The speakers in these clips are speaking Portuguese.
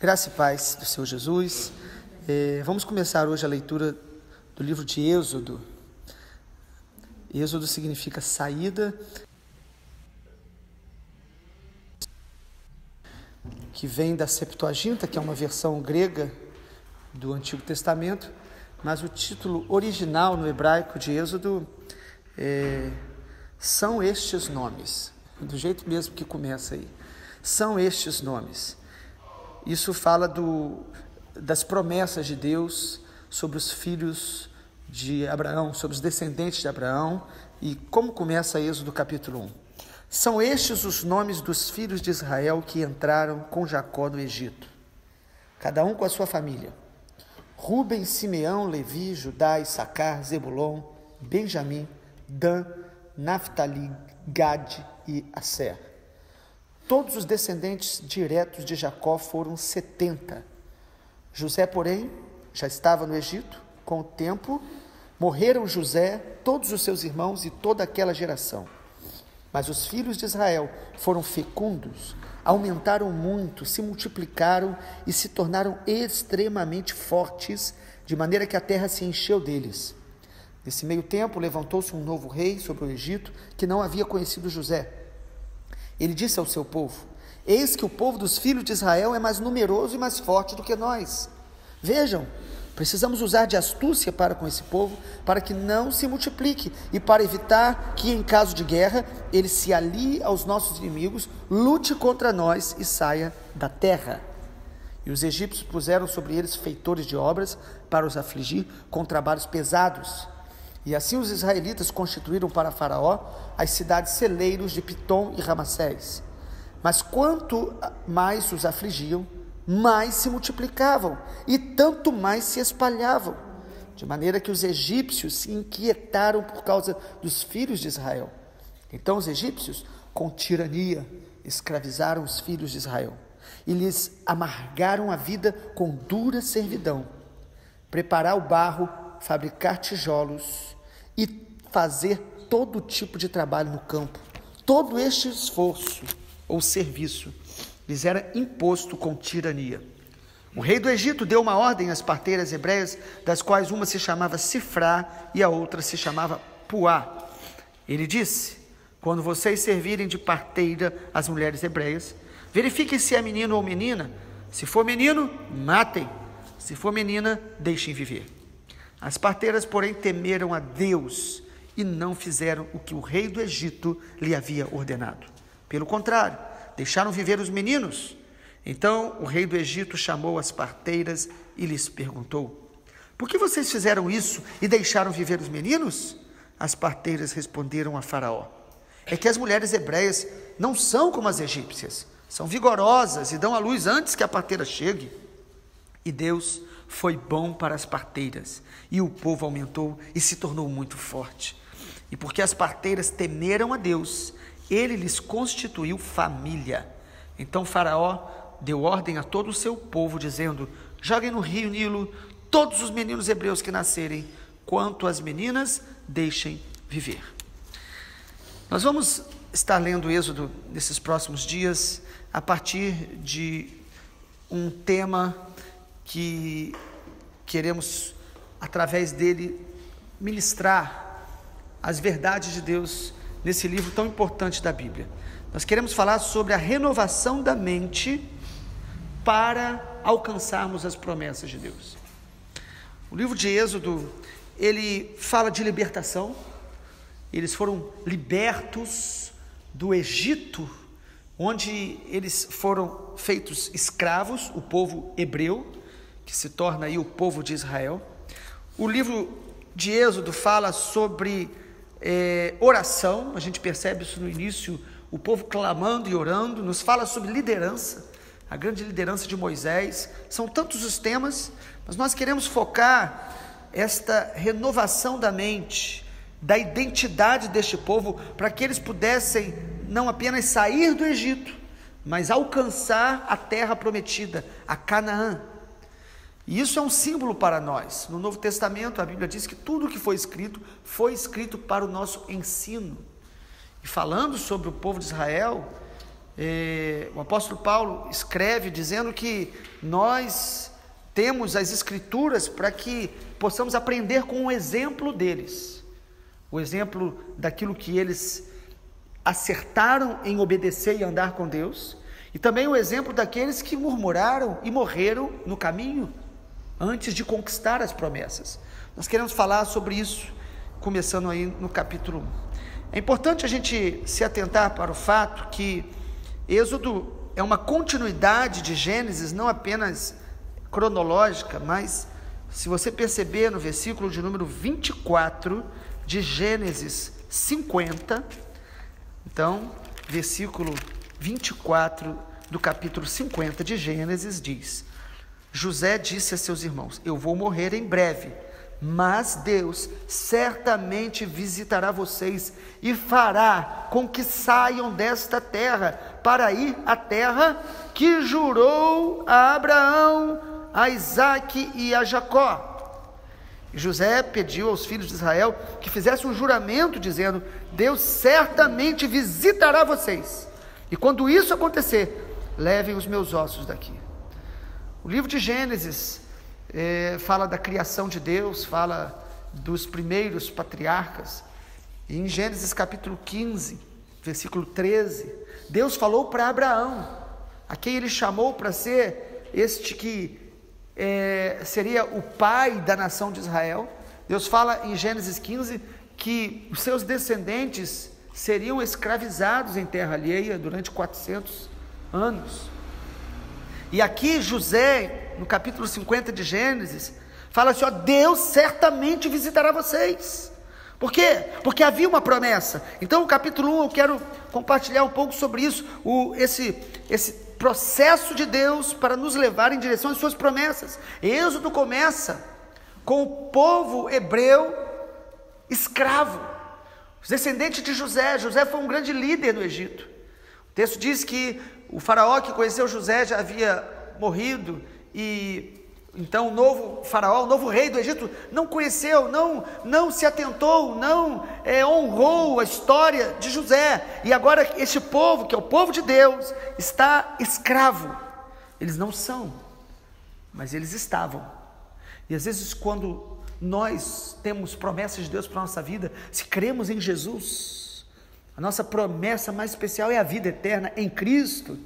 Graça e paz do Senhor Jesus. Vamos começar hoje a leitura do livro de Êxodo. Êxodo significa saída, que vem da Septuaginta, que é uma versão grega do Antigo Testamento, mas o título original no hebraico de Êxodo são estes nomes, do jeito mesmo que começa aí. São estes nomes. Isso fala das promessas de Deus sobre os filhos de Abraão, sobre os descendentes de Abraão, e como começa Êxodo capítulo 1. São estes os nomes dos filhos de Israel que entraram com Jacó no Egito, cada um com a sua família: Rúben, Simeão, Levi, Judá, Issacar, Zebulon, Benjamim, Dan, Naftali, Gade e Asser. Todos os descendentes diretos de Jacó foram 70. José, porém, já estava no Egito. Com o tempo, morreram José, todos os seus irmãos e toda aquela geração. Mas os filhos de Israel foram fecundos, aumentaram muito, se multiplicaram e se tornaram extremamente fortes, de maneira que a terra se encheu deles. Nesse meio tempo, levantou-se um novo rei sobre o Egito, que não havia conhecido José. Ele disse ao seu povo: eis que o povo dos filhos de Israel é mais numeroso e mais forte do que nós. Vejam, precisamos usar de astúcia para com esse povo, para que não se multiplique e para evitar que, em caso de guerra, ele se alie aos nossos inimigos, lute contra nós e saia da terra. E os egípcios puseram sobre eles feitores de obras para os afligir com trabalhos pesados. E assim os israelitas constituíram para Faraó as cidades celeiros de Pitom e Ramassés. Mas quanto mais os afligiam, mais se multiplicavam e tanto mais se espalhavam, de maneira que os egípcios se inquietaram por causa dos filhos de Israel. Então os egípcios, com tirania, escravizaram os filhos de Israel e lhes amargaram a vida com dura servidão. Preparar o barro, fabricar tijolos e fazer todo tipo de trabalho no campo. Todo este esforço ou serviço lhes era imposto com tirania. O rei do Egito deu uma ordem às parteiras hebreias, das quais uma se chamava Sifrá e a outra se chamava Puá. Ele disse: quando vocês servirem de parteira às mulheres hebreias, verifiquem se é menino ou menina. Se for menino, matem. Se for menina, deixem viver. As parteiras, porém, temeram a Deus e não fizeram o que o rei do Egito lhe havia ordenado. Pelo contrário, deixaram viver os meninos. Então o rei do Egito chamou as parteiras e lhes perguntou: por que vocês fizeram isso e deixaram viver os meninos? As parteiras responderam a Faraó: é que as mulheres hebreias não são como as egípcias, são vigorosas e dão à luz antes que a parteira chegue. E Deus foi bom para as parteiras, e o povo aumentou e se tornou muito forte. E porque as parteiras temeram a Deus, ele lhes constituiu família. Então Faraó deu ordem a todo o seu povo, dizendo: joguem no rio Nilo todos os meninos hebreus que nascerem, quanto as meninas, deixem viver. Nós vamos estar lendo Êxodo nesses próximos dias, a partir de um tema que queremos, através dele, ministrar as verdades de Deus nesse livro tão importante da Bíblia. Nós queremos falar sobre a renovação da mente para alcançarmos as promessas de Deus. O livro de Êxodo, ele fala de libertação. Eles foram libertos do Egito, onde eles foram feitos escravos, o povo hebreu, que se torna aí o povo de Israel. O livro de Êxodo fala sobre oração. A gente percebe isso no início, o povo clamando e orando. Nos fala sobre liderança, a grande liderança de Moisés. São tantos os temas, mas nós queremos focar esta renovação da mente, da identidade deste povo, para que eles pudessem não apenas sair do Egito, mas alcançar a terra prometida, a Canaã. E isso é um símbolo para nós. No Novo Testamento, a Bíblia diz que tudo o que foi escrito para o nosso ensino. E falando sobre o povo de Israel, o apóstolo Paulo escreve dizendo que nós temos as Escrituras para que possamos aprender com o exemplo deles, o exemplo daquilo que eles acertaram em obedecer e andar com Deus, e também o exemplo daqueles que murmuraram e morreram no caminho, antes de conquistar as promessas. Nós queremos falar sobre isso, começando aí no capítulo 1. É importante a gente se atentar para o fato que Êxodo é uma continuidade de Gênesis, não apenas cronológica, mas se você perceber no versículo de número 24 de Gênesis 50, então, versículo 24 do capítulo 50 de Gênesis diz: José disse a seus irmãos: eu vou morrer em breve, mas Deus certamente visitará vocês e fará com que saiam desta terra para ir à terra que jurou a Abraão, a Isaque e a Jacó. E José pediu aos filhos de Israel que fizessem um juramento dizendo: Deus certamente visitará vocês, e quando isso acontecer, levem os meus ossos daqui. O livro de Gênesis fala da criação de Deus, fala dos primeiros patriarcas. E em Gênesis capítulo 15, versículo 13, Deus falou para Abraão, a quem ele chamou para ser este que seria o pai da nação de Israel. Deus fala em Gênesis 15 que os seus descendentes seriam escravizados em terra alheia durante 400 anos. E aqui José, no capítulo 50 de Gênesis, fala assim: ó, Deus certamente visitará vocês. Por quê? Porque havia uma promessa. Então no capítulo 1 eu quero compartilhar um pouco sobre isso, esse processo de Deus para nos levar em direção às suas promessas. Êxodo começa com o povo hebreu escravo, os descendentes de José. José foi um grande líder no Egito. O texto diz que o faraó que conheceu José já havia morrido, e então o novo faraó, o novo rei do Egito, não conheceu, não se atentou, não honrou a história de José. E agora este povo, que é o povo de Deus, está escravo. Eles não são, mas eles estavam. E às vezes quando nós temos promessas de Deus para a nossa vida, se cremos em Jesus, a nossa promessa mais especial é a vida eterna em Cristo,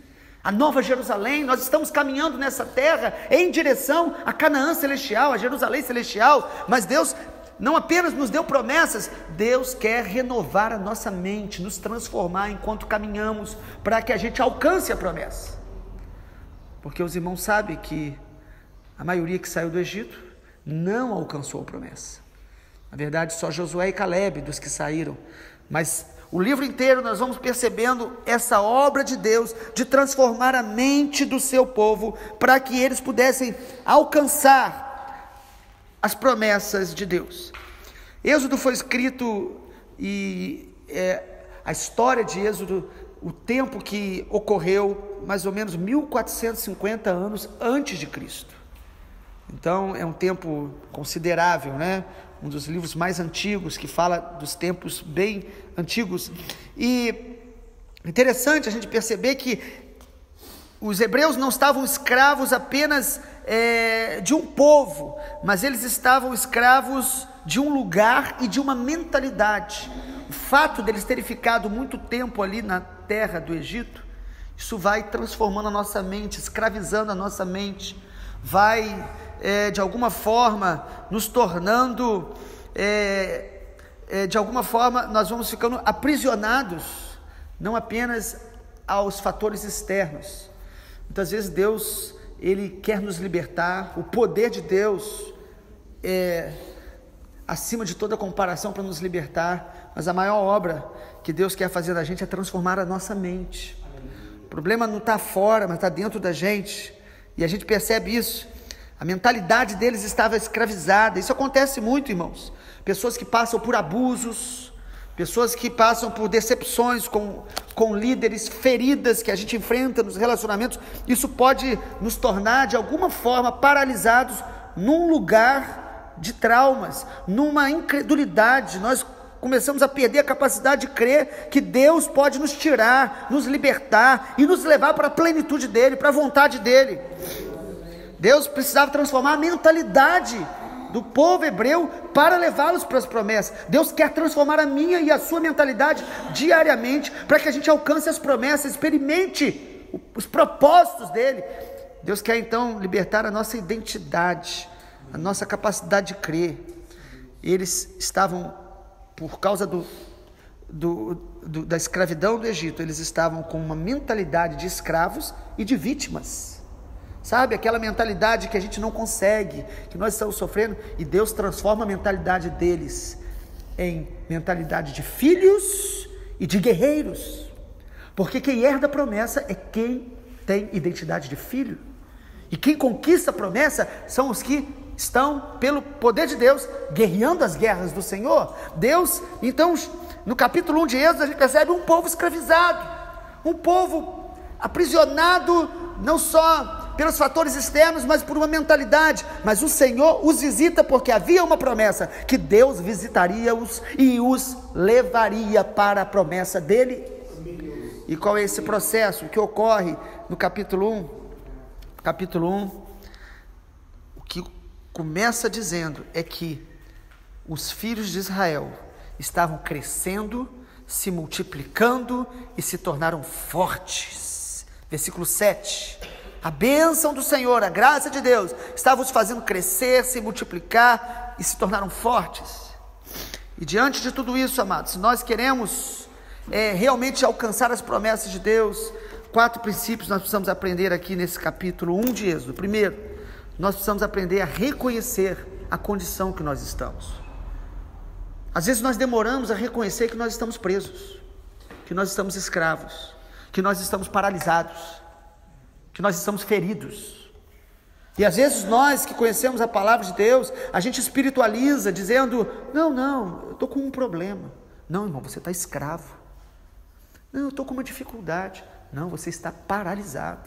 a Nova Jerusalém. Nós estamos caminhando nessa terra em direção a Canaã celestial, a Jerusalém celestial. Mas Deus não apenas nos deu promessas, Deus quer renovar a nossa mente, nos transformar enquanto caminhamos, para que a gente alcance a promessa. Porque os irmãos sabem que a maioria que saiu do Egito não alcançou a promessa. Na verdade, só Josué e Calebe dos que saíram. Mas o livro inteiro nós vamos percebendo essa obra de Deus de transformar a mente do seu povo para que eles pudessem alcançar as promessas de Deus. Êxodo foi escrito e a história de Êxodo, o tempo que ocorreu mais ou menos 1450 anos antes de Cristo. Então é um tempo considerável, né? Um dos livros mais antigos, que fala dos tempos bem antigos. E interessante a gente perceber que os hebreus não estavam escravos apenas de um povo, mas eles estavam escravos de um lugar e de uma mentalidade. O fato deles terem ficado muito tempo ali na terra do Egito, isso vai transformando a nossa mente, escravizando a nossa mente, vai de alguma forma nos tornando, de alguma forma nós vamos ficando aprisionados, não apenas aos fatores externos. Muitas vezes Deus, Ele quer nos libertar, o poder de Deus é acima de toda comparação para nos libertar, mas a maior obra que Deus quer fazer da gente é transformar a nossa mente. O problema não está fora, mas está dentro da gente, e a gente percebe isso. A mentalidade deles estava escravizada. Isso acontece muito, irmãos. Pessoas que passam por abusos, pessoas que passam por decepções com líderes, feridas que a gente enfrenta nos relacionamentos. Isso pode nos tornar de alguma forma paralisados num lugar de traumas, numa incredulidade. Nós começamos a perder a capacidade de crer que Deus pode nos tirar, nos libertar e nos levar para a plenitude dEle, para a vontade dEle. Deus precisava transformar a mentalidade do povo hebreu para levá-los para as promessas. Deus quer transformar a minha e a sua mentalidade diariamente, para que a gente alcance as promessas, experimente os propósitos dEle. Deus quer então libertar a nossa identidade, a nossa capacidade de crer. Eles estavam, por causa da escravidão do Egito, eles estavam com uma mentalidade de escravos e de vítimas. Sabe, aquela mentalidade que a gente não consegue, que nós estamos sofrendo, e Deus transforma a mentalidade deles em mentalidade de filhos e de guerreiros, porque quem herda a promessa é quem tem identidade de filho, e quem conquista a promessa são os que estão, pelo poder de Deus, guerreando as guerras do Senhor. Deus, então, no capítulo 1 de Êxodo, a gente percebe um povo escravizado, um povo aprisionado, não só pelos fatores externos, mas por uma mentalidade. Mas o Senhor os visita porque havia uma promessa, que Deus visitaria-os e os levaria para a promessa dele. E qual é esse processo? O que ocorre no capítulo 1? Capítulo 1, o que começa dizendo é que os filhos de Israel estavam crescendo, se multiplicando e se tornaram fortes. Versículo 7. A bênção do Senhor, a graça de Deus, estava os fazendo crescer, se multiplicar e se tornaram fortes. E diante de tudo isso, amados, se nós queremos realmente alcançar as promessas de Deus, 4 princípios nós precisamos aprender aqui nesse capítulo 1 de Êxodo. Primeiro, nós precisamos aprender a reconhecer a condição que nós estamos. Às vezes nós demoramos a reconhecer que nós estamos presos, que nós estamos escravos, que nós estamos paralisados, que nós estamos feridos. E às vezes nós que conhecemos a palavra de Deus, a gente espiritualiza dizendo, não, eu estou com um problema. Não, irmão, você está escravo. Não, eu estou com uma dificuldade. Não, você está paralisado.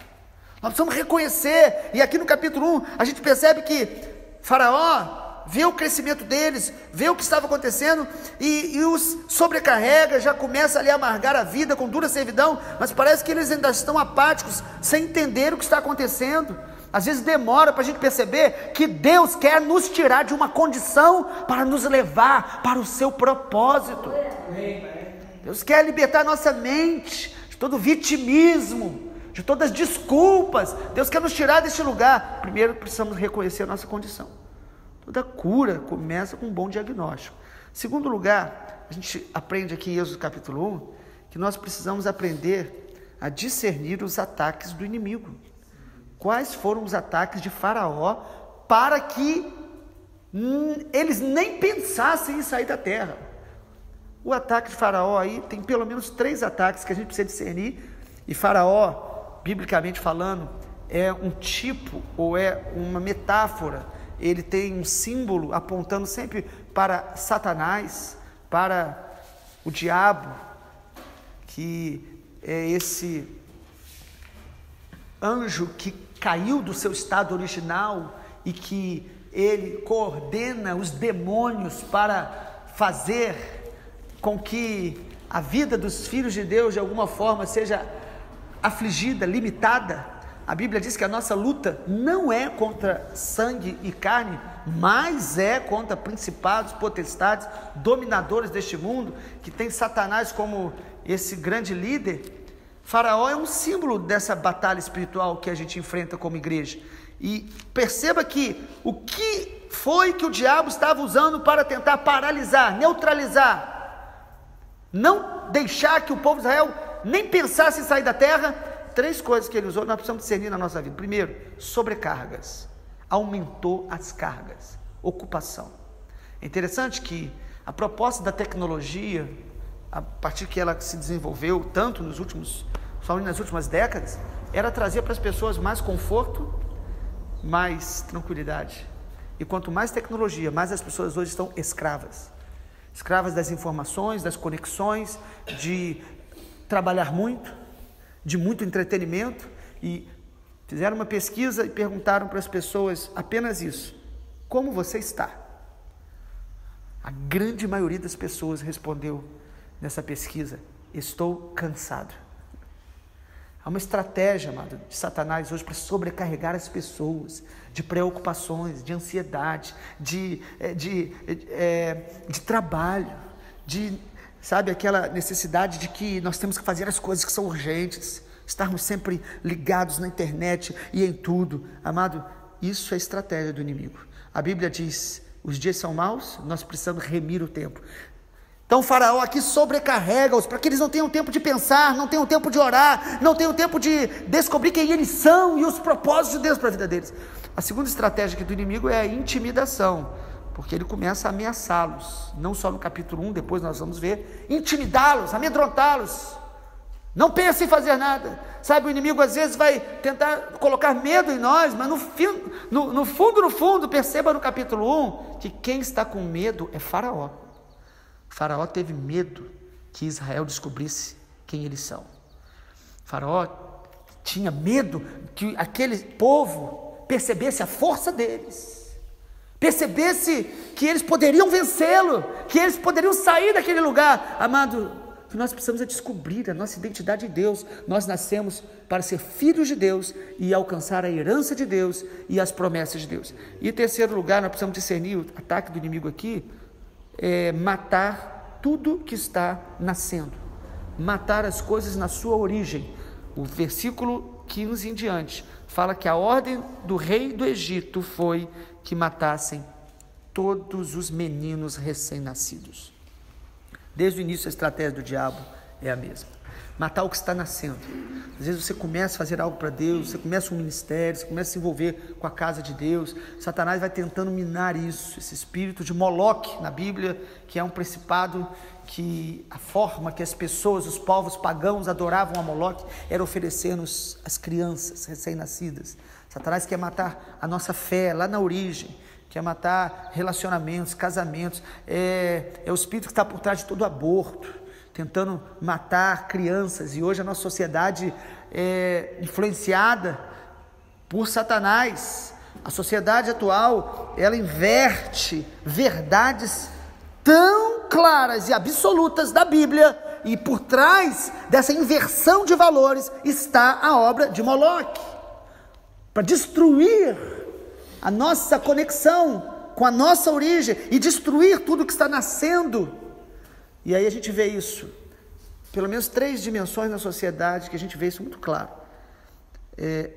Nós precisamos reconhecer, e aqui no capítulo 1, a gente percebe que Faraó vê o crescimento deles, vê o que estava acontecendo, e os sobrecarrega, já começa ali a amargar a vida com dura servidão, mas parece que eles ainda estão apáticos, sem entender o que está acontecendo. Às vezes demora para a gente perceber que Deus quer nos tirar de uma condição para nos levar para o seu propósito. Deus quer libertar a nossa mente de todo vitimismo, de todas as desculpas. Deus quer nos tirar deste lugar. Primeiro precisamos reconhecer a nossa condição. Toda cura começa com um bom diagnóstico. Segundo lugar, a gente aprende aqui em Êxodo capítulo 1, que nós precisamos aprender a discernir os ataques do inimigo. Quais foram os ataques de Faraó para que eles nem pensassem em sair da terra? O ataque de Faraó aí, tem pelo menos 3 ataques que a gente precisa discernir, e Faraó, biblicamente falando, é um tipo, ou é uma metáfora. Ele tem um símbolo apontando sempre para Satanás, para o diabo, que é esse anjo que caiu do seu estado original e que ele coordena os demônios para fazer com que a vida dos filhos de Deus de alguma forma seja afligida, limitada. A Bíblia diz que a nossa luta não é contra sangue e carne, mas é contra principados, potestades, dominadores deste mundo, que tem Satanás como esse grande líder. Faraó é um símbolo dessa batalha espiritual que a gente enfrenta como igreja. E perceba que o que foi que o diabo estava usando para tentar paralisar, neutralizar, não deixar que o povo de Israel nem pensasse em sair da terra. 3 coisas que ele usou, nós precisamos discernir na nossa vida. Primeiro, sobrecargas. Aumentou as cargas. Ocupação. É interessante que a proposta da tecnologia, a partir que ela se desenvolveu tanto somente nas últimas décadas, era trazer para as pessoas mais conforto, mais tranquilidade. E quanto mais tecnologia, mais as pessoas hoje estão escravas. Escravas das informações, das conexões, de trabalhar muito, de muito entretenimento. E fizeram uma pesquisa e perguntaram para as pessoas apenas isso: como você está? A grande maioria das pessoas respondeu nessa pesquisa: estou cansado. Há uma estratégia, amado, de Satanás hoje para sobrecarregar as pessoas de preocupações, de ansiedade, de trabalho, sabe, aquela necessidade de que nós temos que fazer as coisas que são urgentes, estarmos sempre ligados na internet e em tudo. Amado, isso é estratégia do inimigo. A Bíblia diz: os dias são maus, nós precisamos remir o tempo. Então o faraó aqui sobrecarrega-os para que eles não tenham tempo de pensar, não tenham tempo de orar, não tenham tempo de descobrir quem eles são e os propósitos de Deus para a vida deles. A segunda estratégia aqui do inimigo é a intimidação, porque ele começa a ameaçá-los, não só no capítulo 1, depois nós vamos ver, intimidá-los, amedrontá-los. Não pense em fazer nada. Sabe, o inimigo às vezes vai tentar colocar medo em nós, mas no fundo, perceba no capítulo 1, que quem está com medo é Faraó. Faraó teve medo que Israel descobrisse quem eles são. Faraó tinha medo que aquele povo percebesse a força deles, percebesse que eles poderiam vencê-lo, que eles poderiam sair daquele lugar. Amado, o que nós precisamos é descobrir a nossa identidade em Deus. Nós nascemos para ser filhos de Deus e alcançar a herança de Deus e as promessas de Deus. E em terceiro lugar, nós precisamos discernir o ataque do inimigo aqui, matar tudo que está nascendo, matar as coisas na sua origem. O versículo 15 em diante fala que a ordem do rei do Egito foi que matassem todos os meninos recém-nascidos. Desde o início a estratégia do diabo é a mesma: matar o que está nascendo. Às vezes você começa a fazer algo para Deus, você começa um ministério, você começa a se envolver com a casa de Deus. Satanás vai tentando minar isso, esse espírito de Moloque na Bíblia, que é um principado que a forma que as pessoas, os povos pagãos adoravam a Moloque era oferecer-nos as crianças recém-nascidas. Satanás quer matar a nossa fé lá na origem, quer matar relacionamentos, casamentos. É o espírito que está por trás de todo aborto, tentando matar crianças. E hoje a nossa sociedade é influenciada por Satanás. A sociedade atual, ela inverte verdades tão claras e absolutas da Bíblia, e por trás dessa inversão de valores está a obra de Moloque, para destruir a nossa conexão com a nossa origem e destruir tudo que está nascendo. E aí a gente vê isso, pelo menos 3 dimensões na sociedade que a gente vê isso muito claro.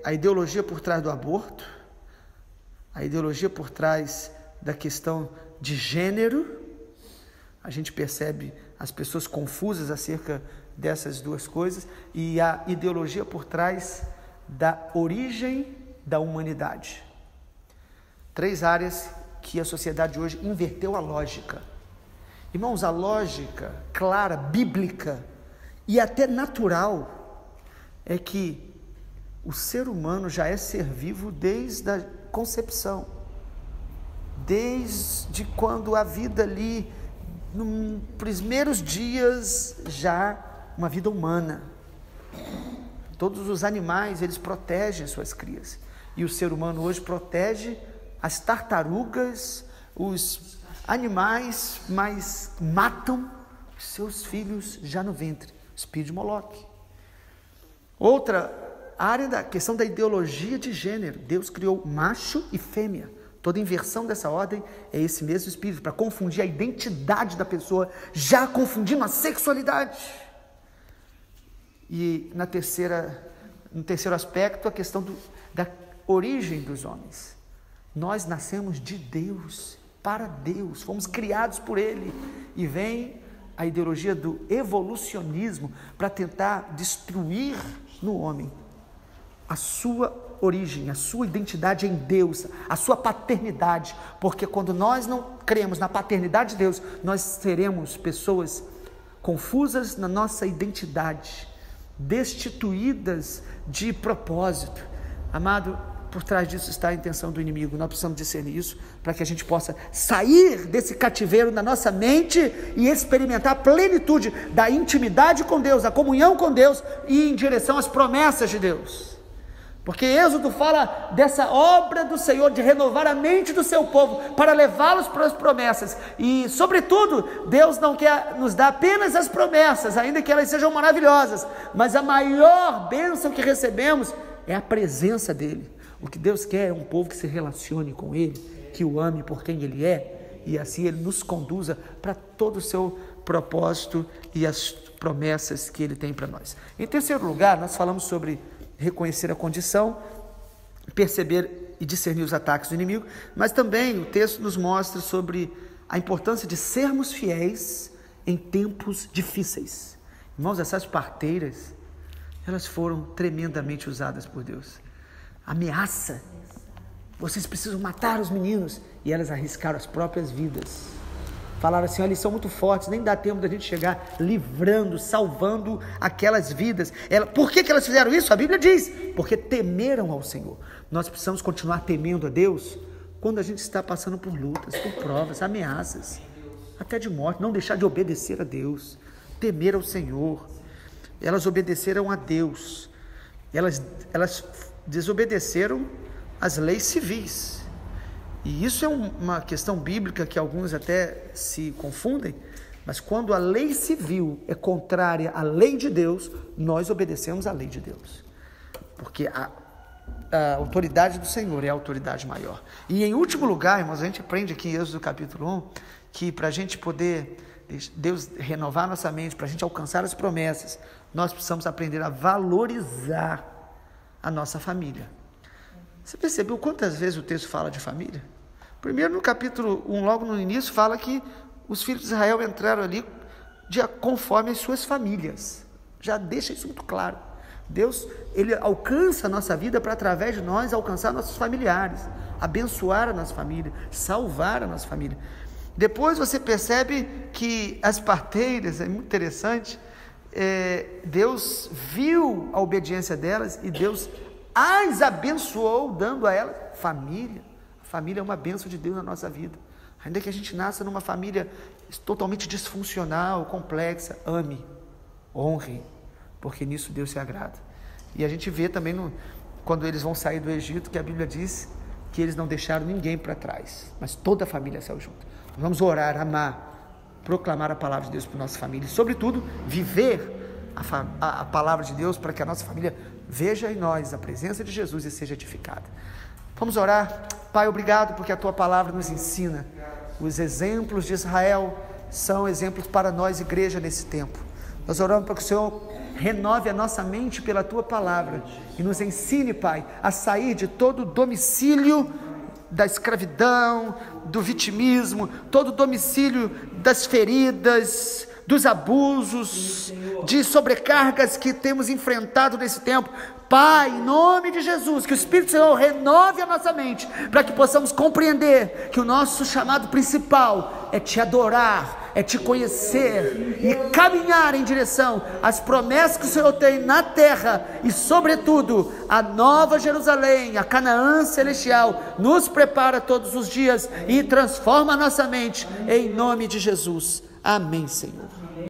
A ideologia por trás do aborto, a ideologia por trás da questão de gênero. A gente percebe as pessoas confusas acerca dessas duas coisas, e a ideologia por trás da origem da humanidade. 3 áreas que a sociedade hoje inverteu a lógica. Irmãos, a lógica clara, bíblica e até natural é que o ser humano já é ser vivo desde a concepção, desde quando a vida ali, nos primeiros dias, já uma vida humana. Todos os animais, eles protegem suas crias, e o ser humano hoje protege as tartarugas, os animais, mas matam os seus filhos já no ventre. Espírito de Moloque. Outra área da questão da ideologia de gênero. Deus criou macho e fêmea. Toda inversão dessa ordem é esse mesmo espírito, para confundir a identidade da pessoa, já confundindo a sexualidade. E no terceiro aspecto, a questão da origem dos homens. Nós nascemos de Deus, para Deus, fomos criados por Ele, e vem a ideologia do evolucionismo para tentar destruir no homem a sua origem, a sua identidade em Deus, a sua paternidade, porque quando nós não cremos na paternidade de Deus, nós seremos pessoas confusas na nossa identidade, destituídas de propósito. Amado, por trás disso está a intenção do inimigo. Nós precisamos discernir isso para que a gente possa sair desse cativeiro na nossa mente e experimentar a plenitude da intimidade com Deus, a comunhão com Deus e em direção às promessas de Deus. Porque Êxodo fala dessa obra do Senhor de renovar a mente do seu povo para levá-los para as promessas. E, sobretudo, Deus não quer nos dar apenas as promessas, ainda que elas sejam maravilhosas, mas a maior bênção que recebemos é a presença dEle. O que Deus quer é um povo que se relacione com Ele, que o ame por quem Ele é, e assim Ele nos conduza para todo o seu propósito e as promessas que Ele tem para nós. Em terceiro lugar, nós falamos sobre reconhecer a condição, perceber e discernir os ataques do inimigo, mas também o texto nos mostra sobre a importância de sermos fiéis em tempos difíceis. Irmãos, essas parteiras, elas foram tremendamente usadas por Deus. Ameaça, vocês precisam matar os meninos, e elas arriscaram as próprias vidas. Falaram assim: olha, eles são muito fortes, nem dá tempo da gente chegar livrando, salvando aquelas vidas. Por que elas fizeram isso? A Bíblia diz: porque temeram ao Senhor. Nós precisamos continuar temendo a Deus quando a gente está passando por lutas, por provas, ameaças, até de morte. Não deixar de obedecer a Deus, temer ao Senhor. Elas obedeceram a Deus, elas desobedeceram as leis civis. E isso é uma questão bíblica que alguns até se confundem, mas quando a lei civil é contrária à lei de Deus, nós obedecemos à lei de Deus, porque a autoridade do Senhor é a autoridade maior. E em último lugar, irmãos, a gente aprende aqui em Êxodo capítulo 1, que para a gente poder, Deus renovar nossa mente, para a gente alcançar as promessas, nós precisamos aprender a valorizar a nossa família. Você percebeu quantas vezes o texto fala de família? Primeiro, no capítulo 1, logo no início, fala que os filhos de Israel entraram ali conforme as suas famílias. Já deixa isso muito claro. Deus, Ele alcança a nossa vida para, através de nós, alcançar nossos familiares, abençoar a nossa família, salvar a nossa família. Depois você percebe que as parteiras, é muito interessante, Deus viu a obediência delas e Deus as abençoou, dando a elas família. A família é uma bênção de Deus na nossa vida. Ainda que a gente nasça numa família totalmente disfuncional, complexa, ame, honre, porque nisso Deus se agrada. E a gente vê também, quando eles vão sair do Egito, que a Bíblia diz que eles não deixaram ninguém para trás, mas toda a família saiu junto. Vamos orar, amar, proclamar a palavra de Deus para a nossa família e, sobretudo, viver a palavra de Deus para que a nossa família veja em nós a presença de Jesus e seja edificada. Vamos orar. Pai, obrigado porque a Tua palavra nos ensina. Os exemplos de Israel são exemplos para nós, igreja, nesse tempo. Nós oramos para que o Senhor renove a nossa mente pela Tua palavra e nos ensine, Pai, a sair de todo o domicílio da escravidão, do vitimismo, todo o domicílio das feridas, dos abusos, de sobrecargas que temos enfrentado nesse tempo. Pai, em nome de Jesus, que o Espírito do Senhor renove a nossa mente, para que possamos compreender que o nosso chamado principal é Te adorar, é Te conhecer e caminhar em direção às promessas que o Senhor tem na terra e, sobretudo, a nova Jerusalém, a Canaã celestial, nos prepara todos os dias e transforma a nossa mente, em nome de Jesus. Amém, Senhor.